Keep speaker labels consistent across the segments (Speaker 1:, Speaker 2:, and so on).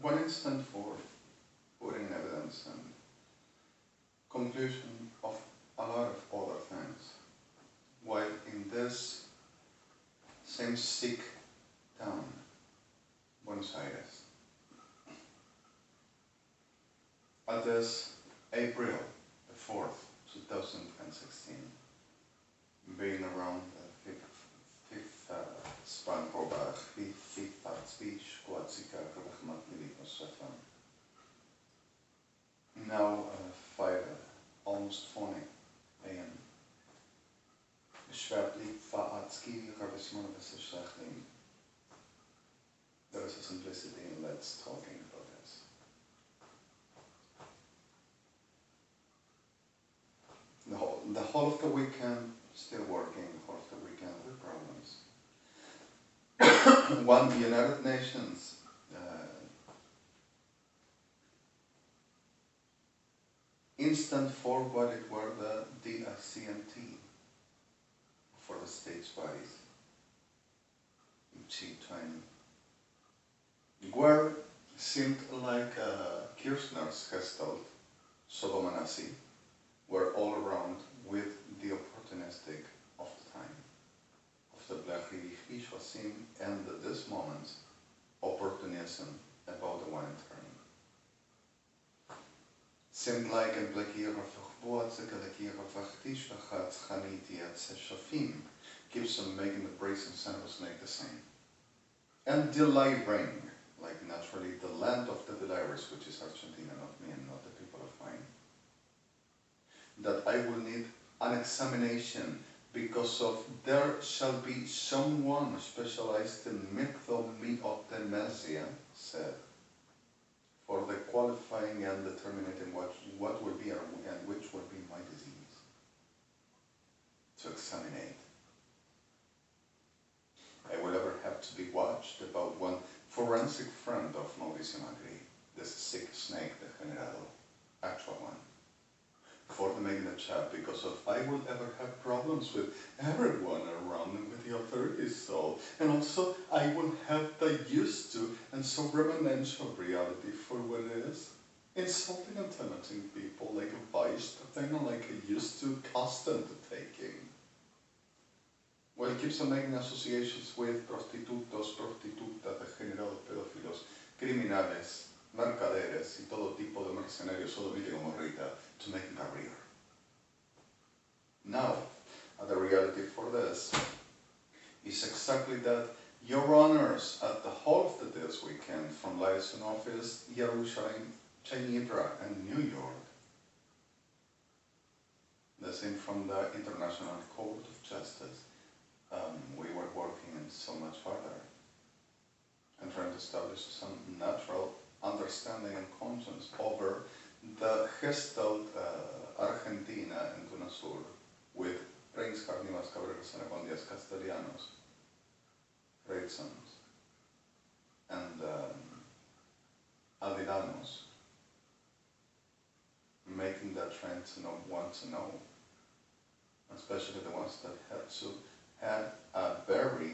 Speaker 1: one instant for putting evidence and conclusion of a lot of other things. While in this same sick town, Buenos Aires, at this April the 4th, 2016, being around the fifth span probach, fifth speech, now 5, almost 4 a.m. There is a simplicity in let's talking about this. The whole of the weekend still working, the whole of the weekend with problems. One United Nations instant for what it were the DICMT for the states bodies in G20, where seemed like KIRSCHNERS Gestalt, SODOMA Nazi, were all around with the opportunistic of the time, of the Blachivishwasim, and at this moment, opportunism about the one turn. Seemed like a keeps on making the brazen sandals make the same. And deliring, like naturally the land of the delirers, which is Argentina, not me and not the people of mine, that I will need an examination because of there shall be someone specialized in mythomyotemesia, said, for the qualifying and determining what will be and which will be my disease, to examine. I will ever have to be watched about one forensic friend of Mauricio Macri, this sick snake, DEGENEDADA, actual one, for the making the chat, because of I will ever have problems with everyone around and with the authorities, so, and also I will have the used to and so reverential reality for what it is, insulting and tempting people like a vice thing, like a used to custom to taking. Well, it keeps on making associations with prostitutos, prostitutas, degenerados, pedófilos, criminales, mercaderes y todo tipo de mercenarios, sodomita y gomorrita, to make a career. Now, the reality for this is exactly that your honors at the whole of this weekend from liaison office, Jerusalem, Geneva, and New York, the same from the International Court of Justice, we were working in so much further and trying to establish some natural understanding and conscience over the Gestalt Argentina and Tunasur with Prince Carnivas Cabreras Anacondias Castellanos, Reitzons, and Aldeanos, making that trend to want to know, especially the ones that had a very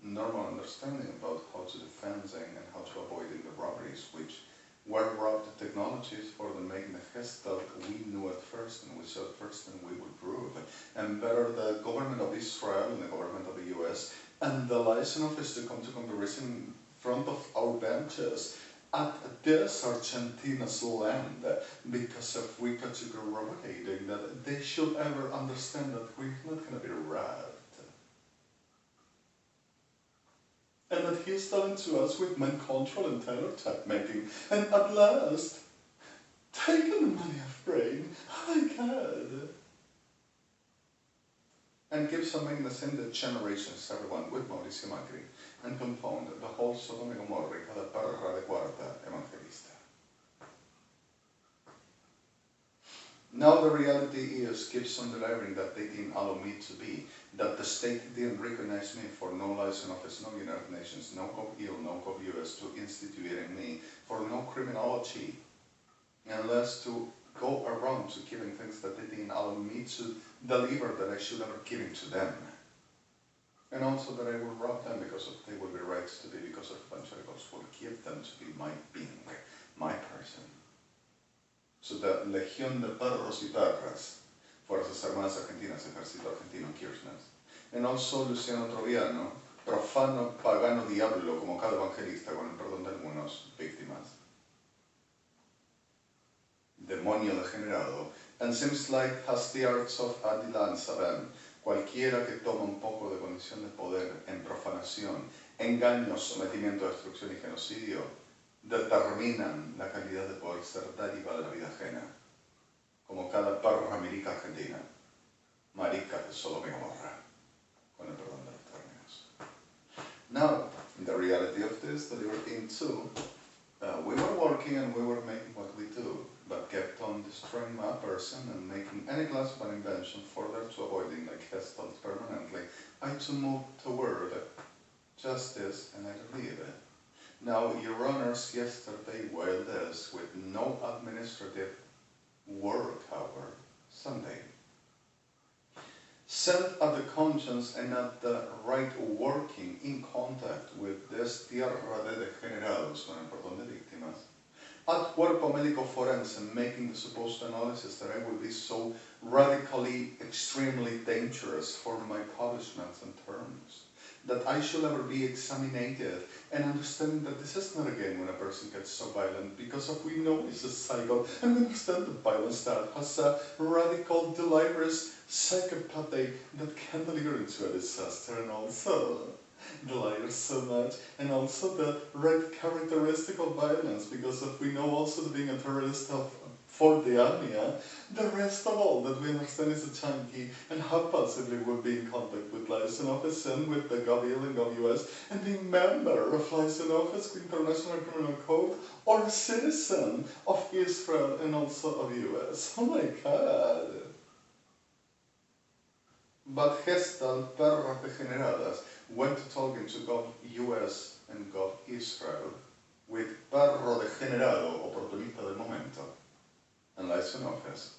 Speaker 1: normal understanding about how to defend and how to avoid the robberies, which were robbed technologies for the making the Gestalt we knew at first and we saw at first and we would prove. And better the government of Israel and the government of the US and the liaison office to come to comparison in front of our benches at this Argentina's land, because if we categorize that they should ever understand that we're not going to be robbed. And that he's telling to us with mind control and terror type making, and at last, taking the money of brain, oh my God. And keeps on making the same generations, everyone with Mauricio Macri, and compound the whole Sodoma y Gomorra, cada perra de cuarta evangelista. Now the reality is, keeps on delivering that they didn't allow me to be, that the state didn't recognize me for no liaison office, no United Nations, no COP-EU, no COP-US to instituting me, for no criminology, unless to go around to giving things that they didn't allow me to deliver that I should ever give it to them. And also that I will rob them because of they will be right to be, because of evangelicals will give them to be my being. to the Legión de Perros y Perras, Fuerzas Armadas Argentinas, Ejército Argentino, KIRSCHNERS, and also Luciano Troviano, profano, pagano, diablo, como cada evangelista, con el perdón de algunos, víctimas. Demonio degenerado, and seems like has the arts of Adilan Sabem, cualquiera que toma un poco de condición de poder en profanación, engaños, sometimiento, destrucción y genocidio, determinan la calidad de poder ser dádiva de la vida ajena, como cada perra marica argentina, marica de Sodoma y Gomorra, con el perdón de los términos. Now, the reality of this, that we were into, we were working and we were making what we do, but kept on destroying my person and making any class of an invention further to avoiding like Gestalt permanently. I to move toward justice and I believe it. Now, Your Honors, yesterday, while this, with no administrative work hour, Sunday, sent at the conscience and at the right working in contact with this tierra de degenerados, con el perdón de víctimas, at cuerpo médico forense, making the supposed analysis that I will be so radically, extremely dangerous for my punishments and terms, that I shall ever be examinated, and understanding that this is not again when a person gets so violent, because of we know it's a cycle, and we understand that violence that has a radical, delirious psychopathy that can deliver into a disaster, and also delirious so much, and also the right characteristic of violence, because of we know also that being a terrorist of for the army, the rest of all that we understand is a junkie, and how possibly would be in contact with liaison office and with the GovIL and GovUS, and being member of liaison office with International Criminal Code, or a citizen of Israel and also of US. Oh my God! But Gestalt perras degeneradas went to talking to GovUS and GovIsrael with perro degenerado, oportunista del momento, and liaison office,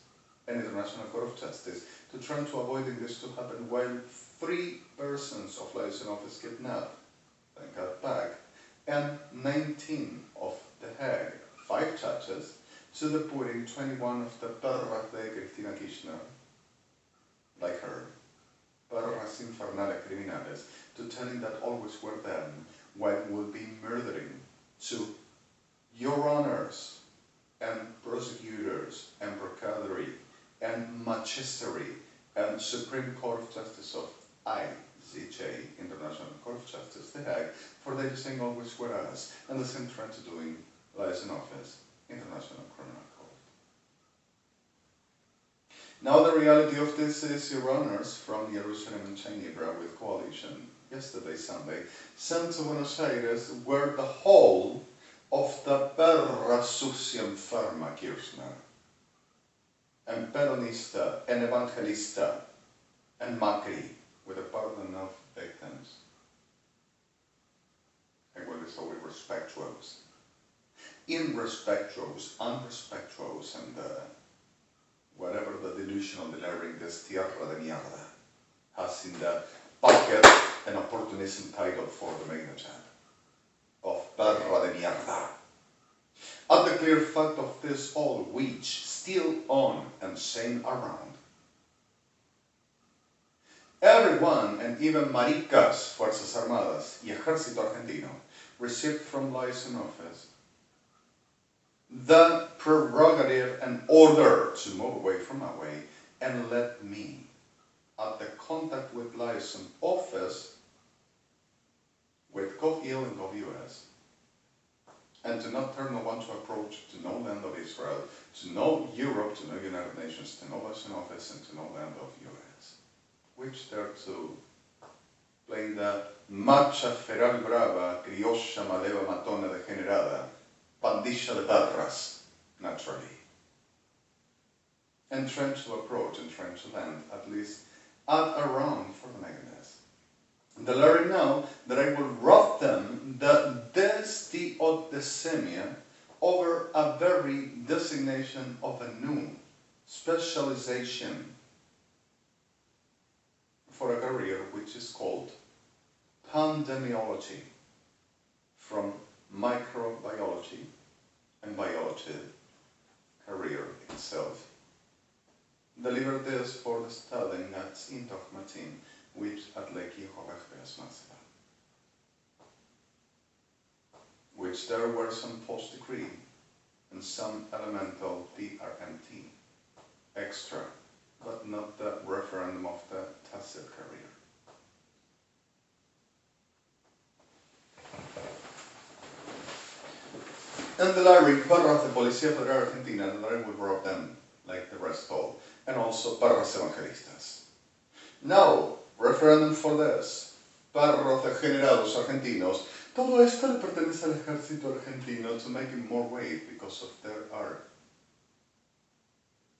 Speaker 1: and International Court of Justice, to try to avoiding this to happen while 3 persons of liaison office kidnapped and got back, and 19 of the Hague, 5 judges, to the putting 21 of the perras de Cristina Kirchner, like her, perras infernales criminales, to telling that always were them, while will be murdering to Your Honors, and prosecutors, and procuradory, and magistracy, and Supreme Court of Justice of ICJ, International Court of Justice, The Hague, for they saying always were us, and the same trend to doing liaison office, International Criminal Court. Now the reality of this is, Your Honors, from Jerusalem and Geneva with coalition, yesterday, Sunday, sent to Buenos Aires, where the whole of the perra sucia enferma Kirchner, and Peronista, and Evangelista, and Macri, with a pardon of victims. I will be so irrespectuous. Irrespectuous, unrespectuous, and whatever the delusional delirium this tierra de mierda has in the pocket an opportunism title for the magnature of perra de mierda. At the clear fact of this all which still on and sane around. Everyone, and even maricas, Fuerzas Armadas y Ejército Argentino, received from liaison office the prerogative and order to move away from my way and let me, at the contact with liaison office, with GovIL and GovUS, and to not turn no one to approach to no land of Israel, to no Europe, to no United Nations, to no liaison office, and to no land of US, which they're to play the macha feral brava, criolla maleva matona degenerada, pandilla de perras, naturally. And trying to approach and trying to land, at least at around for the mechanism. The learning now that I will rob them the desdiodesemia over a very designation of a new specialization for a career which is called pandemiology, from microbiology and biology career intogmatin, which atleki hovehves matzeva. Which there were some post-decree and some elemental DRMT extra, but not the referendum of the tacit career. And the Larry, Parras de Policía Federal Argentina, the Larry would rob them like the rest all, and also Parras Evangelistas. Now, referendum for this, Parros Degenerados Argentinos, todo esto le pertenece al ejército argentino to make it more weight because of there are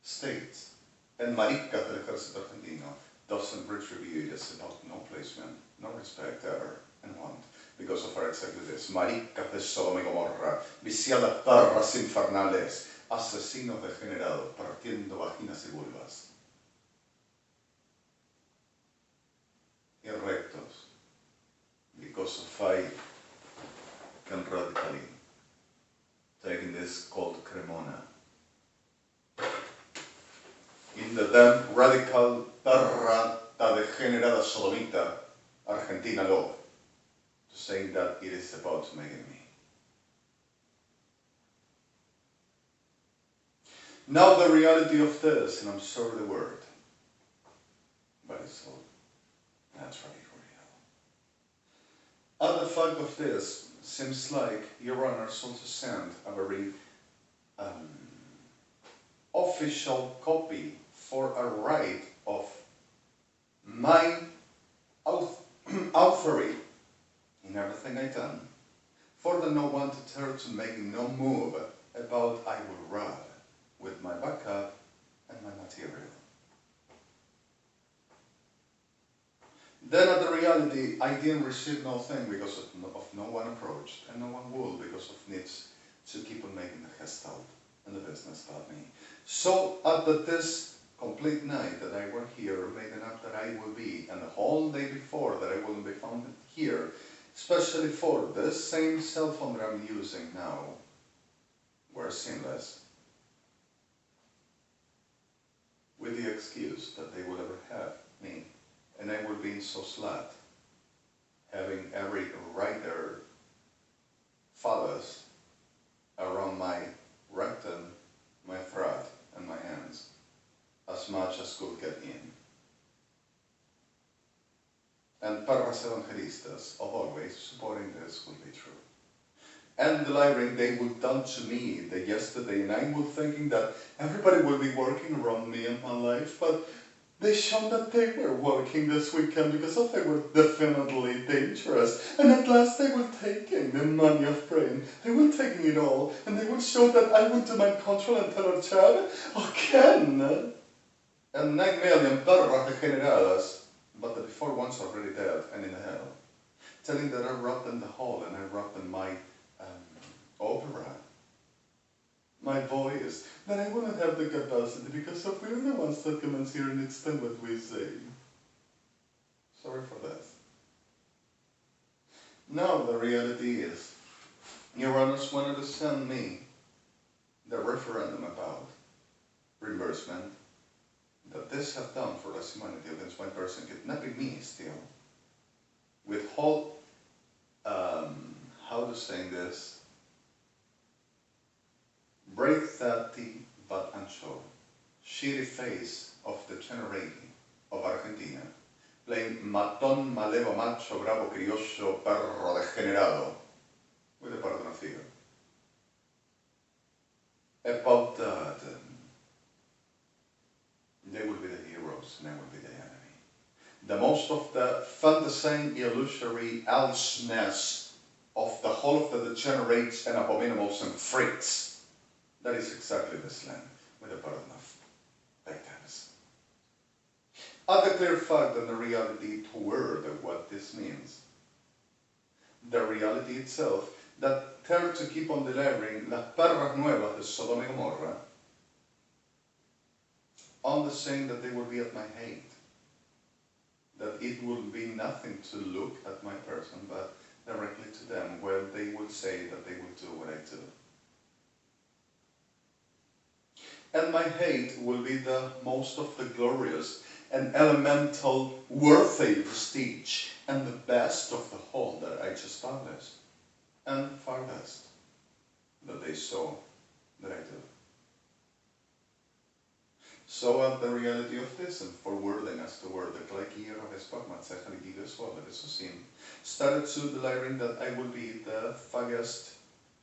Speaker 1: states. And maricas del ejército argentino doesn't retribute us about no placement, no respect ever, and want. Because of our exactly this, maricas de Sodoma y Gomorra, viciadas parras infernales, asesinos degenerados, partiendo vaginas y vulvas. Irrectos, because of I can radically taking this called Cremona. In the damn radical perra ta degenerada sodomita Argentina law, saying that it is about to make me. Now the reality of this, and I'm sorry the word, but it's all naturally real. And the fact of this seems like Your Honors also sent a very official copy for a right of my authority in everything I done, for the no one to turn to make no move about I will rob with my backup and my material. Then at the reality, I didn't receive no thing because of no one approached, and no one will because of needs to keep on making the gestalt and the business about me. So at this complete night that I were here, making up that I will be, and the whole day before that I wouldn't be found here, especially for this same cell phone that I'm using now, were sinless, with the excuse that they will ever have me, and I will be so slut, having every writer phallus around my rectum, my throat, and my hands, as much as could get in. And Parras Evangelistas, of always, supporting this will be true. And the library, they would done to me the yesterday, and I was thinking that everybody will be working around me and my life, but they showed that they were working this weekend because of they were definitely dangerous. And at last they were taking the money of brain. They were taking it all, and they would show that I would demand control and tell our child again. And 9 million perras degeneradas, but the before ones already dead and in hell, telling that I robbed them the hall and I robbed them my opera, my voice, that I wouldn't have the capacity because of we're the ones that come and hear and extend what we say. Sorry for that. Now the reality is, Your Honors wanted to send me the referendum about reimbursement that this have done for less humanity against one person, kidnapping me still, with whole, how to say this, break that but unsure, shitty face of the generating of Argentina, playing matón, malevo, macho, bravo, criollo, perro degenerado, with a Perdon figure. About that, they will be the heroes and I will be the enemy. The most of the fantasizing, illusory elseness of the whole of the degenerates and abominables and freaks. That is exactly this land, with a burden of victims. At the clear fact and the reality toward what this means, the reality itself, that tend to keep on delivering las perras nuevas de Sodoma y Gomorra, on the saying that they will be at my hate, that it will be nothing to look at my person, but directly to them, where they will say that they will do what I do. And my hate will be the most of the glorious an elemental worthy prestige, and the best of the whole that I just published, and far best that they saw that I do. Så the reality of this, and forwarding as the word, the klaikir of espagmat sechaligigas sin, started to delivering that I will be the faggest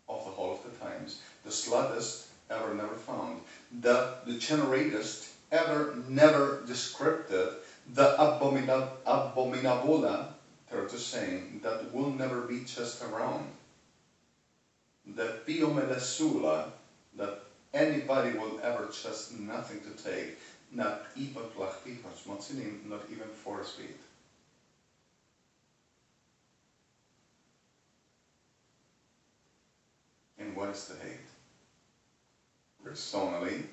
Speaker 1: of the whole of the times, the sluttest ever never found, the generatest ever never descripted, the abominabula, they're just saying, that will never be just around, the piomelesula, that anybody will ever just nothing to take, not even plachtichos, not even 4 speed. And what is the hate? Personally,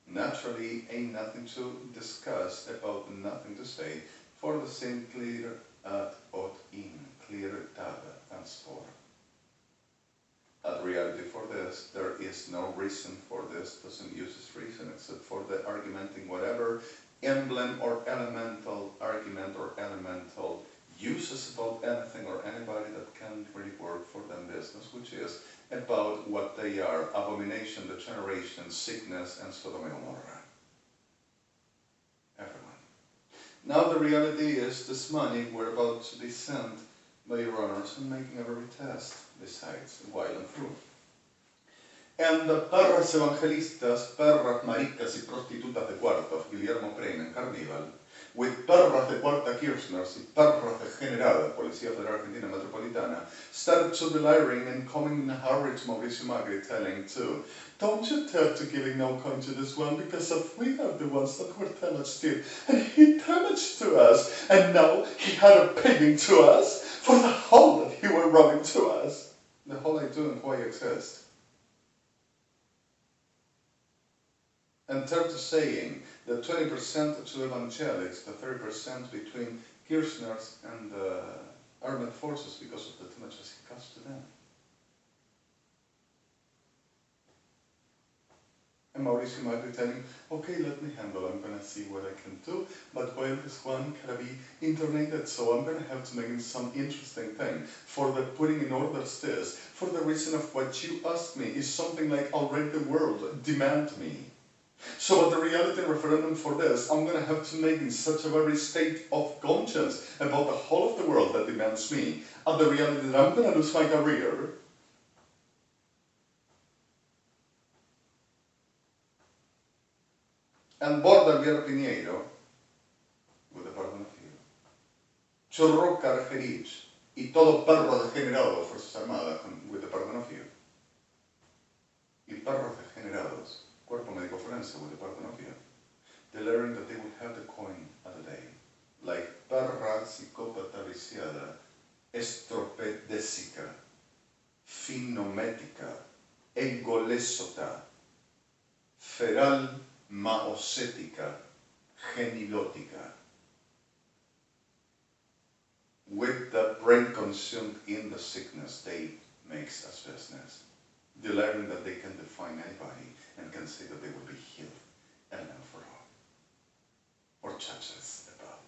Speaker 1: naturally, ain't nothing to discuss about nothing to say, for the same clear ad ot in, clear tada and spore. At reality for this, there is no reason for this, doesn't use this reason except for the argumenting whatever emblem or elemental argument or elemental uses about anything or anybody that can really work for them business, which is about what they are, abomination, degeneration, sickness, and Sodoma and Gomorrah. Everyone. Now the reality is this money we're about to be sent by your honors and making a very test besides while and through. And the perras evangelistas, perras maricas y prostitutas de cuartos, Guillermo Bremen, Carnival, with perras de cuarta KIRSCHNERS y perras degeneradas, Policía Federal Argentina Metropolitana, started to delirium and coming in a hurry to Mauricio Macri telling too, don't you dare to giving no coin to this one because if we are the ones that were damaged to, and he damaged to us, and now he had a paying to us for the whole that he were robbing to us. The whole I do and why exist. And third to saying that 20% to evangelics, the 30% between KIRSCHNERS and the armed forces because of the damages it cost to them. And Mauricio Macri telling, okay, let me handle, I'm going to see what I can do, but while this one can be internated, so I'm going to have to make some interesting thing. For the putting in order this, for the reason of what you asked me, is something like already the world demand me. So at the reality referendum for this, I'm going to have to make in such a very state of conscience about the whole of the world that demands me, at the reality that I'm going to lose my career. And Borda Vier Piñeiro, with the pardon of you, Chorro Carjerich, y todo perro degenerado, Fuerzas Armadas, with the pardon of you, y perros degenerados, Cuerpo Médico Forense, with the pardon of you, declaring that they would have the coin at a day, like perra psicópata viciada, estropedésica, finomética, engolésota, feral maocética, genilótica, with the brain consumed in the sickness they makes as business, declaring that they can define anybody and can say that they will be healed, and then for all, or judges about.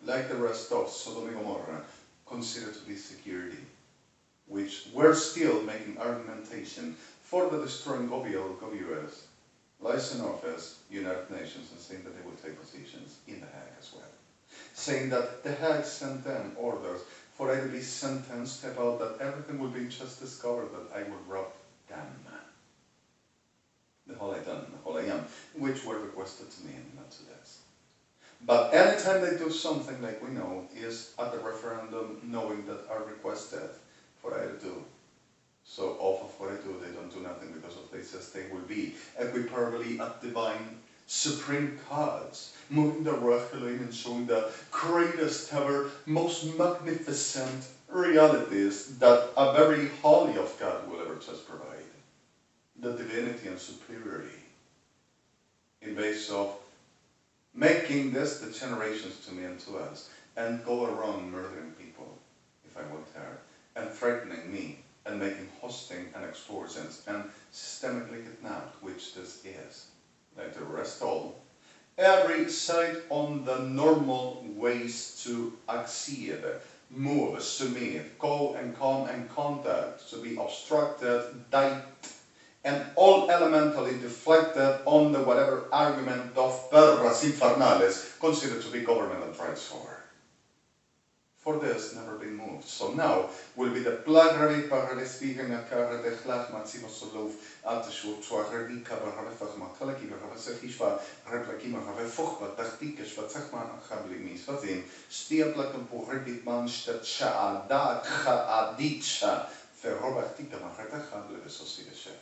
Speaker 1: Like the rest of Sodoma and Gomorrah, considered to be security, which we're still making argumentation for the destroying of US, liaison office, United Nations, and saying that they will take positions in The Hague as well. Saying that The Hague sent them orders for I to be sentenced about that everything will be just discovered that I will rob them. The whole I done, the whole I am, which were requested to me and not to this. But anytime they do something like we know is at the referendum knowing that are requested for I to do. So off of what I do, they don't do nothing because of they says they will be equiparably at divine supreme gods, moving the Ruach Elohim and showing the greatest ever, most magnificent realities that a very holy of God will ever just provide. The divinity and superiority in base of making this the generations to me and to us, and go around murdering people, if I want there, and threatening me, and making hosting and extortions, and systemically kidnapped, which this is, like the rest all, every side on the normal ways to accede, move, submit, go and come and contact, to be obstructed, died, and all elementally deflected on the whatever argument of perras infernales considered to be governmental rights over. For this, never been moved. So now will be the plagravi paralestigen a cara de glach matsimo solov at the short to a redika barafach makalaki barafasehishva replakima have fuchba tachtikish vatsachman habli misvazim stiablak and pohredit manstat sha'adat cha'aditcha ferrobachtika machreta hable vesoside chef.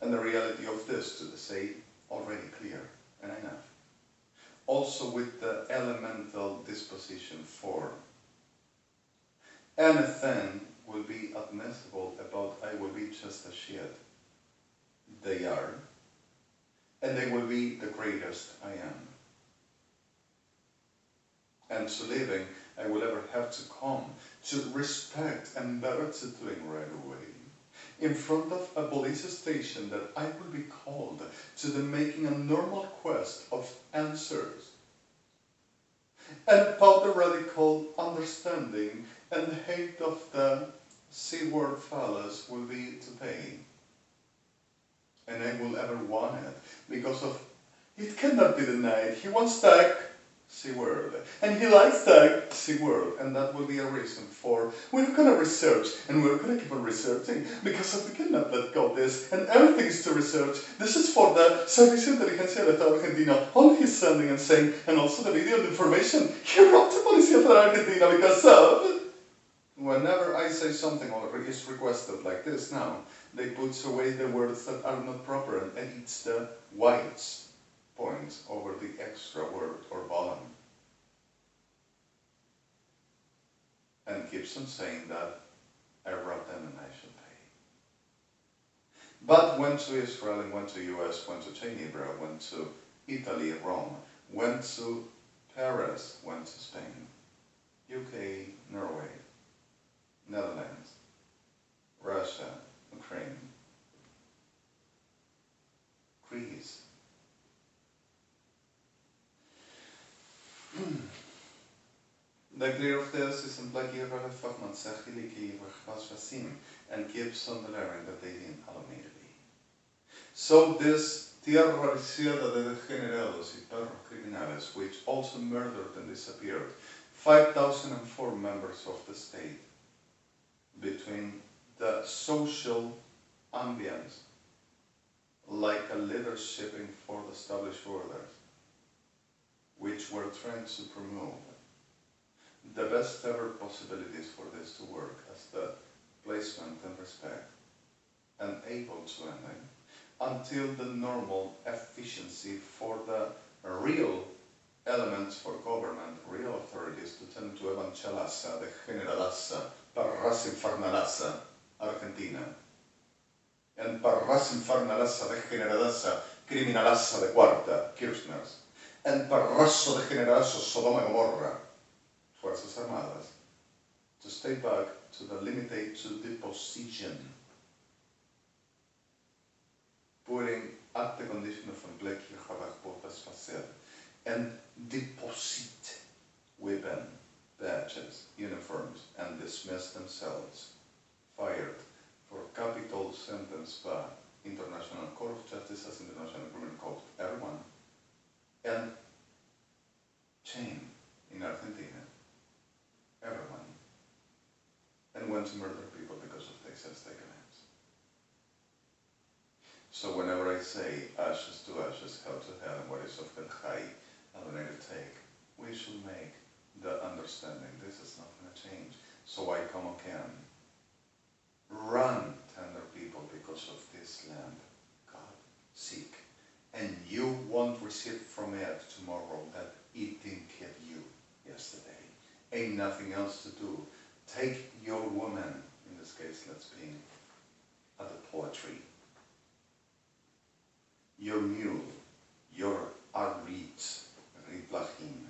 Speaker 1: And the reality of this, to the say, already clear and enough. Also with the elemental disposition form. Anything will be admissible about I will be just a shit. They are. And they will be the greatest I am. And to living, I will ever have to come to respect and better to doing right away. In front of a police station that I will be called to the making a normal quest of answers. And about the radical understanding and hate of the C-word fellas will be to pay. And I will ever want it because of, it cannot be denied. He wants tag, C-word. And he likes tag, C-word. And that will be a reason for, we're going to research and we're going to keep on researching because we cannot let go of this. And everything is to research. This is for the Servicio de Inteligencia del Estado Argentina. All he's sending and saying, and also the video information. He wrote to Policía Federal Argentina because of. Whenever I say something or is requested like this now, they put away the words that are not proper and edits the whites. Points over the extra word or volume. And keeps on saying that I robbed them and I should pay. But went to Israel and went to US, went to Geneva, went to Italy, Rome, went to Paris, went to Spain, UK, Norway, Netherlands, Russia, Ukraine, Greece. The clear of this is in Blackie Rafahman Sahiliki Rahvasvasim and gives on the layering that they didn't immediately. So this tierra viciada de degenerados y perros criminales, which also murdered and disappeared 5,004 members of the state between the social ambience, like a leadershiping for the established orders, which were trying to promote the best ever possibilities for this to work as the placement and respect and able to ending until the normal efficiency for the real elements for government, real authorities to tend to evangelasa, degeneradasa, parras infernalasa, Argentina, and parras infernalasa, degeneradasa, criminalasa de cuarta, KIRSCHNERS, and parraso degeneradaso, SODOMA Gomorra, Fuerzas Armadas, to stay back to the limited to deposition, putting at the condition of empleki portas facer, and deposit weapon, badges, uniforms, and dismiss themselves, fired for capital sentence by International Court of Justice as International Criminal Court, everyone, and chain in Argentina, everyone, and went to murder people because of their taken hands. So whenever I say ashes to ashes, hell to hell, and what is of JHA'I, eliminated take, we should make the understanding this is not going to change. So I come again. Run, tender people, because of this land. God, seek. And you won't receive from it tomorrow that it didn't give you yesterday. Ain't nothing else to do. Take your woman, in this case, let's be at the poetry, your mule, your arit, riplachim.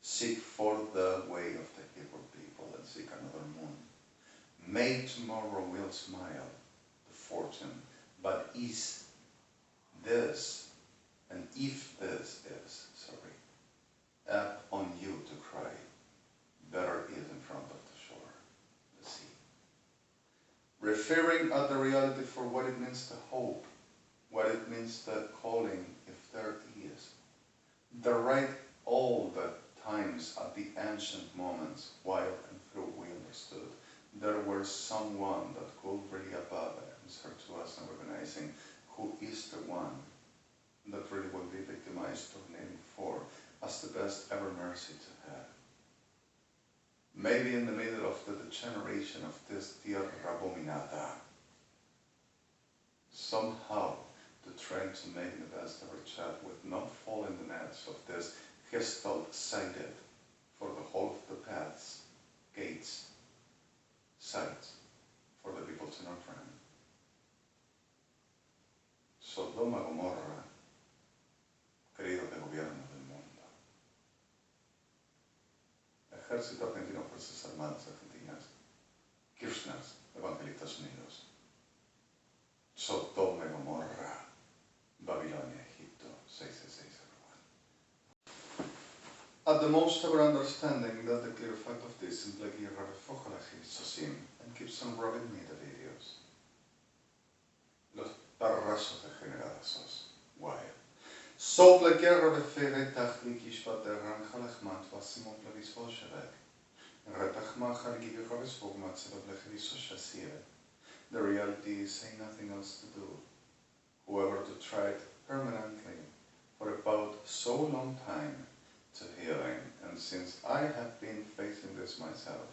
Speaker 1: Seek for the way of the Hebrew people and seek another moon. May tomorrow will smile, the fortune, but is this, and if this is, up on you to cry, better is in front of the shore, the sea. Referring at the reality for what it means to hope, what it means to calling, if there is. The right all the times at the ancient moments, while and through we understood, there were someone that could really above answer to us and recognizing who is the one that really will be victimized or named for as the best ever mercy to have. Maybe in the middle of the degeneration of this tierra abominada, somehow to try to make the best ever child with not fall in the nets of this gestalt sighted for the whole of the paths, gates, sites for the people to know from. Sodoma, Gomorra, queridos de gobierno del mundo. Ejército Argentino, Fuerzas Armadas Argentinas, KIRSCHNERS, Evangelistas Unidos. Sodoma, Gomorra, Babilonia, Egipto, 666. At the most ever understanding that the clear fact of this simply refoja la Sosim and keeps on robbing me the videos. Los parrazos degenerados. Why? Sople guerra de fere tachlikish paterran halachmat vasimon plevis bolshevik. Retachma halgigi ravis vogmat sebablecheviso shasir. The reality is saying nothing else to do. Whoever to try it permanently for about so long time to healing, and since I have been facing this myself,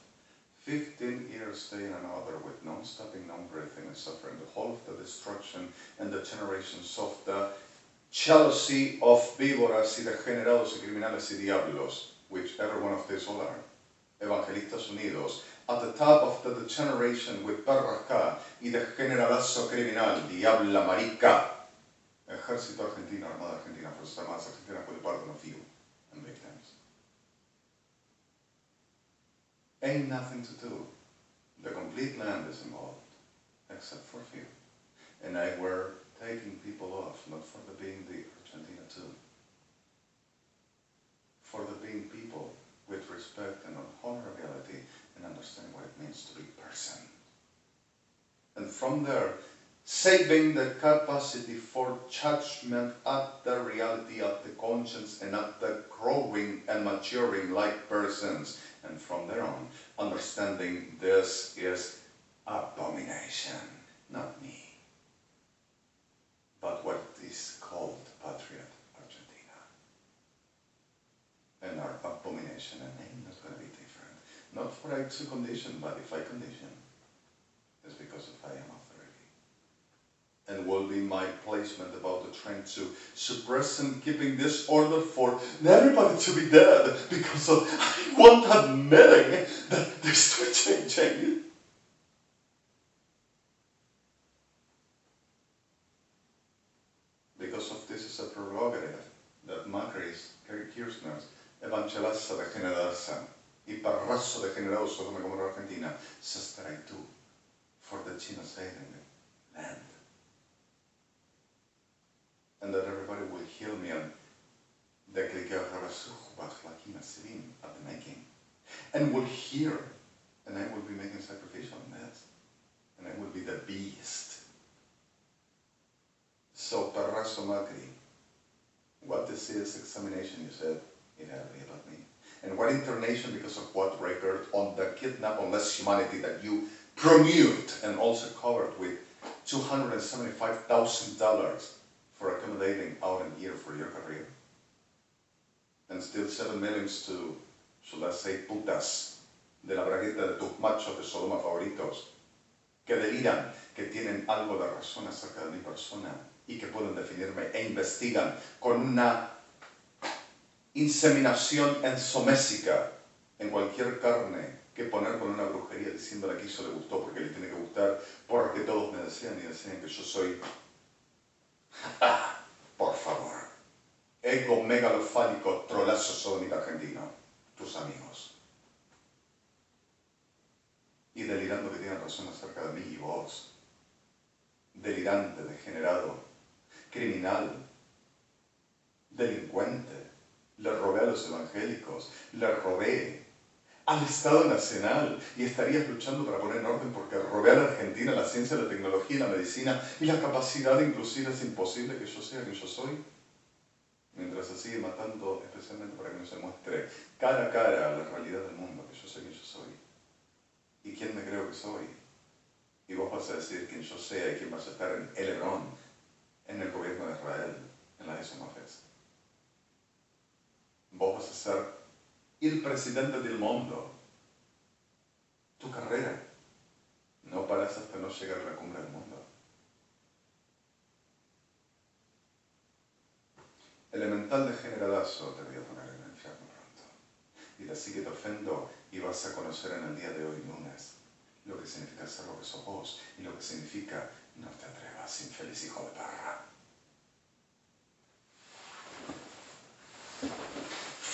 Speaker 1: 15 years day and another with non-stopping, non-breathing and suffering, the whole of the destruction and the generations of the jealousy of víboras y degenerados y criminales y diablos, which every one of these all are, Evangelistas Unidos, at the top of the degeneration with perraca y degeneradazo criminal, diabla marica, Ejército Argentino, Armada Argentina, Fuerzas Armadas Argentinas, with the pardon of you and victims. Ain't nothing to do. The complete land is involved, except for few. And I were taking people off, not for the being the Argentina too. For the being people with respect and honorability and understanding what it means to be person. And from there, saving the capacity for judgment at the reality of the conscience and at the growing and maturing like persons. And from there on, understanding this is abomination, not me, but what is called Patriot Argentina. And our abomination and name is going to be different. Not for I to condition, but if I condition, it's because if I am authority. And will be my placement about the trying to suppress and keeping this order for everybody to be dead because of I won't admitting that this will changing. Because of this is a prerogative that Macris, KIRSCHNERS, Evangelista DEGENEDADA y Parrazo degenerados Sodoma como Argentina se estará tú for the genocide in the land. And that everybody will heal me and at the making. And will hear, and I will be making sacrificial on that. And I will be the beast. So, Parrazo Macri, what this is, examination, you said, it had to be about me. And what internation, because of what record on the kidnap on less humanity that you promoted and also covered with $275,000 for accommodating out and year for your career. And still 7 millions to, so let's say, putas de la bragueta de tus machos de Sodoma favoritos, que deliran, que tienen algo de razón acerca de mi persona y que pueden definirme e investigan con una inseminación ensomésica en cualquier carne que poner con una brujería diciéndole que eso le gustó porque le tiene que gustar, porque todos me decían y decían que yo soy... por favor. Ego megalofálico, trolazo sodomita argentino, tus amigos. Y delirando que tienen razón acerca de mí y vos. delirante, degenerado, criminal, delincuente. Le robé a los evangélicos, le robé al Estado Nacional y estarías luchando para poner en orden porque robé a la Argentina la ciencia, la tecnología y la medicina y la capacidad de inclusive es imposible que yo sea quien yo soy. Mientras se sigue matando, especialmente para que no se muestre cara a cara la realidad del mundo, que yo sé quién yo soy. ¿Y quién me creo que soy? Y vos vas a decir quién yo sea y quién vas a estar en el Hebrón, en el gobierno de Israel, en la ESTO. Vos vas a ser el presidente del mundo. Tu carrera no paras hasta no llegar a la cumbre del mundo. Elemental degeneradazo te voy a poner en el infierno pronto. Y así que te ofendo y vas a conocer en el día de hoy, lunes, lo que significa ser lo que sos vos y lo que significa no te atrevas, infeliz hijo de perra.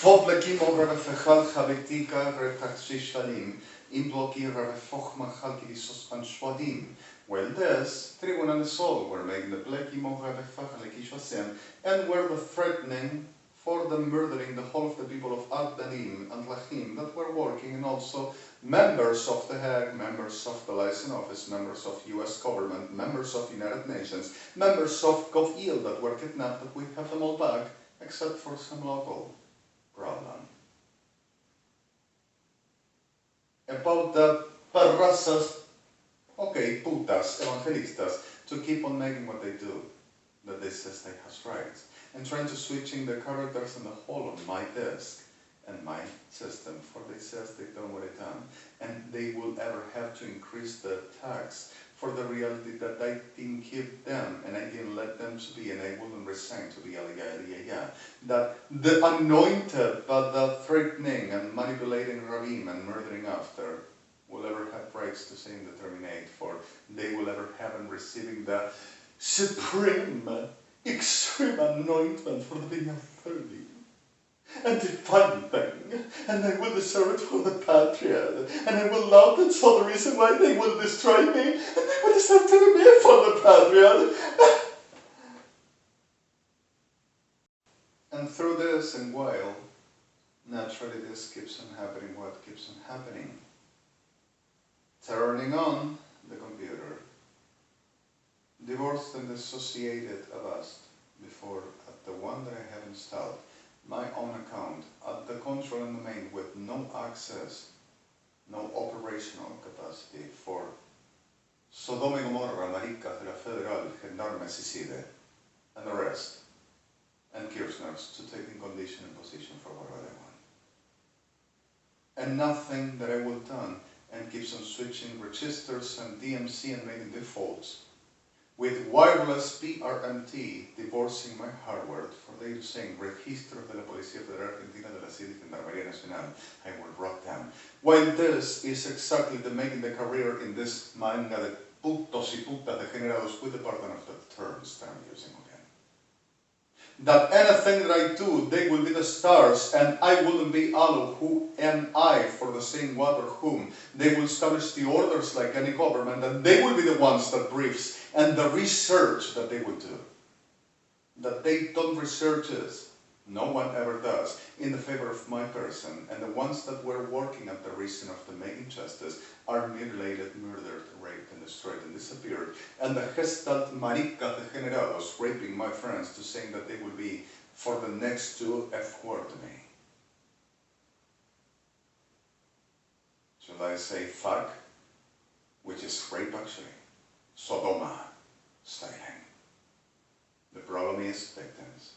Speaker 1: Foblekim overefechal chavitika retarchishalim imbloki rerefochmachal kivisos anshwadim. Well, this tribunal is all were making the blekim overefechal and were the threatening for the murdering the whole of the people of Ad-Danim and Lachim that were working, and also members of the Hague, members of the liaison office, members of US government, members of United Nations, members of GovEL that were kidnapped, that we have them all back, except for some local problem. About the perrazas, okay, putas, evangelistas, to keep on making what they do, that they say they has rights, and trying to switching the characters in the whole on my desk and my system, for they says they don't want it done, and they will ever have to increase the tax for the reality that I didn't give them, and I didn't let them to be, and I wouldn't resign to be that the anointed, but the threatening and manipulating Rabim and murdering after will ever have rights to say and determinate, for they will ever have and receiving the supreme, extreme anointment for the being authority and divine thing, and I will deserve it for the patriot, and I will love that's all the reason why they will destroy me, and they will deserve to be me for the patriot. And through this, and while naturally this keeps on happening, what keeps on happening? Turning on the computer, divorced and dissociated Avast before at the one that I have installed, my own account at the control and domain with no access, no operational capacity for Sodoma y Gomorra, maricas de la Federal, gendarmes Sicide, and the rest, and KIRSCHNERS to take in condition and position for whatever they want. And nothing that I will done and keeps on switching registers and DMC and making defaults with wireless PRMT divorcing my hardware for they saying Registros de la Policía Federal Argentina de la Cid y Gendarmería Nacional. I will rock them. When this is exactly the making the career in this manga de putos y putas degenerados with the pardon of the terms that I'm using again. That anything that I do, they will be the stars, and I wouldn't be Allah. Who am I for the same what or whom? They will establish the orders like any government, and they will be the ones that briefs, and the research that they will do. That they don't research is, no one ever does, in the favor of my person, and the ones that were working at the reason of the making justice are mutilated, murdered, raped, and destroyed, and disappeared. And the gestalt maricas degenerados raping my friends to saying that they will be for the next to F word to me. Should I say fuck, which is rape actually? Sodoma styling. The problem is victims.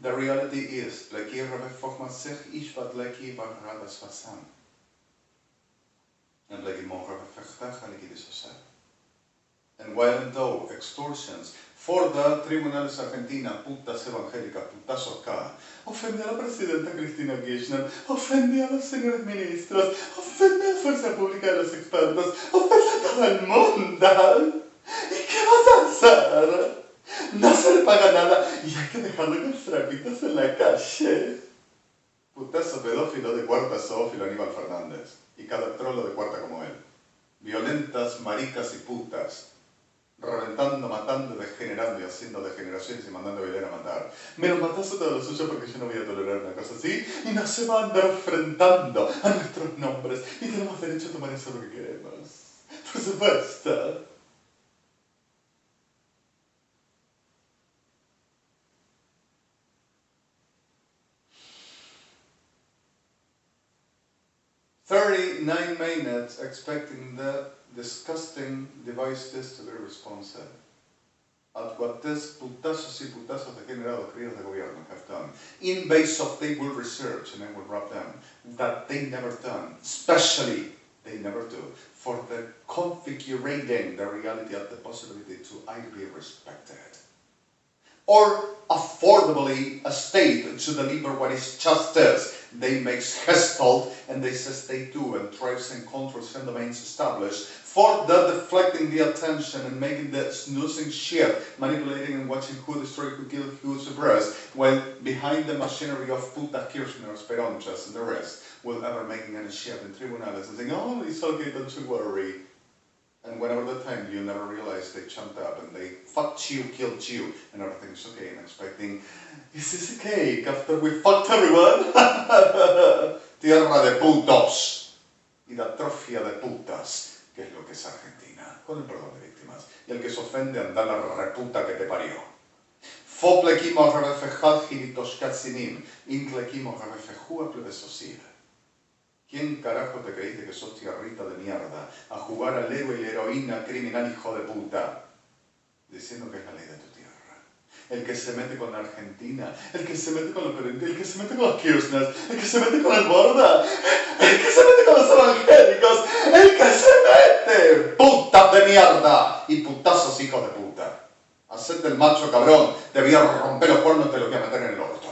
Speaker 1: The reality is, and while and though extortions for the Tribunales Argentina, putas evangélicas, putazos acá, ofende a la presidenta Cristina Kirchner, ofende a los señores ministros, ofende a la fuerza pública de los expertos, ofende a todo el mundo. ¿Y qué vas a hacer? No se le paga nada y hay que dejarlo con trapitos en la calle. Putazo pedófilo de cuarta zoófilo Aníbal Fernández y cada trolo de cuarta como él. Violentas, maricas y putas reventando, matando, degenerando y haciendo degeneraciones y mandando a bailar a matar. Me lo matás a todo lo suyo porque yo no voy a tolerar una cosa así y no se va a andar enfrentando a nuestros nombres y tenemos derecho a tomar eso lo que queremos. Por supuesto. "39 minutes expecting that disgusting device this to be responsive at what these putazos y putazos degenerados críos de gobierno have done, in base of they will research and I will wrap them, that they never done, especially they never do, for the configurating the reality of the possibility to either be respected or affordably a state to deliver what is justice. They make gestalt and they says they do and drives and controls and domains established for the deflecting the attention and making the snoozing shit, manipulating and watching who destroy, who kill, who suppress, when behind the machinery of putas, KIRSCHNERS, Perdonchas and the rest will ever making any shit in tribunals and saying, oh, it's okay, don't you worry. And whenever the time you never realize they jumped up and they fucked you, killed you, and everything's okay, and expecting, is this a cake after we fucked everyone? Tierra de putos y la atrofia de putas, que es lo que es Argentina, con el perdón de víctimas. Y el que se ofende anda la reputa que te parió. Foplekimo refejad giritos katsinim, inklekimo refejua plebesosir. ¿Quién carajo te creíste que sos tierrita de mierda a jugar al héroe y la heroína criminal hijo de puta? Diciendo que es la ley de tu tierra. El que se mete con la Argentina, el que se mete con los Perón, el que se mete con los Kirchners, el que se mete con el Borda, el que se mete con los evangélicos, el que se mete, putas de mierda y putazos hijos de puta. Hacete el macho cabrón, te voy a romper los cuernos, te los voy a meter en el orto.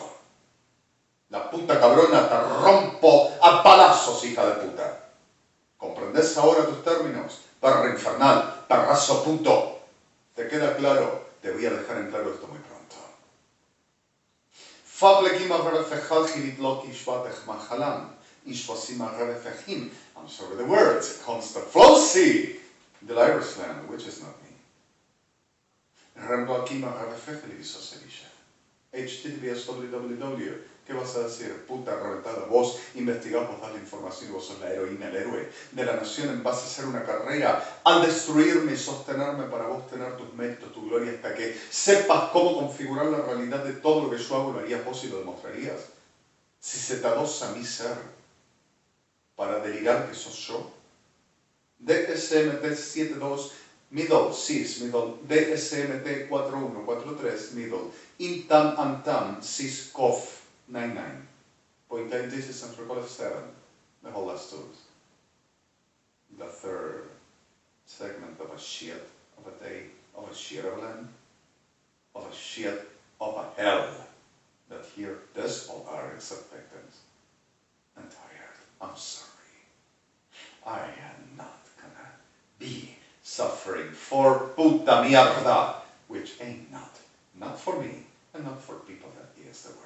Speaker 1: La puta cabrona te rompo a palazos, hija de puta. ¿Comprendés ahora tus términos? Perra infernal, perrazo puto. ¿Te queda claro? Te voy a dejar en claro esto muy pronto. I'm sorry the words. Consta flosi. Del Irish land, which is not me. HTTPS www. ¿Qué vas a decir? Puta reventada. Vos investigás, vos das la información y vos sos la heroína, el héroe de la nación en base a hacer una carrera al destruirme y sostenerme para vos tener tus méritos, tu gloria, hasta que sepas cómo configurar la realidad de todo lo que yo hago, lo harías vos y lo demostrarías. Si se te adosa a mi ser para delirar que sos yo. DSMT 72 middle, cis, middle, DSMT 4143 middle, intam antam, cis, cof 99. Point 8 digits and recall 7. The whole last two. The third segment of a shit of a day, of a shit of a land, of a shit of a hell. That here, this all are except victims. I'm tired. I'm sorry. I am not gonna be suffering for puta mierda, which ain't not for me, and not for people that is the worthy.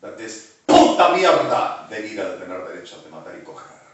Speaker 1: That this puta mierda debiera de tener derechos de matar y coger.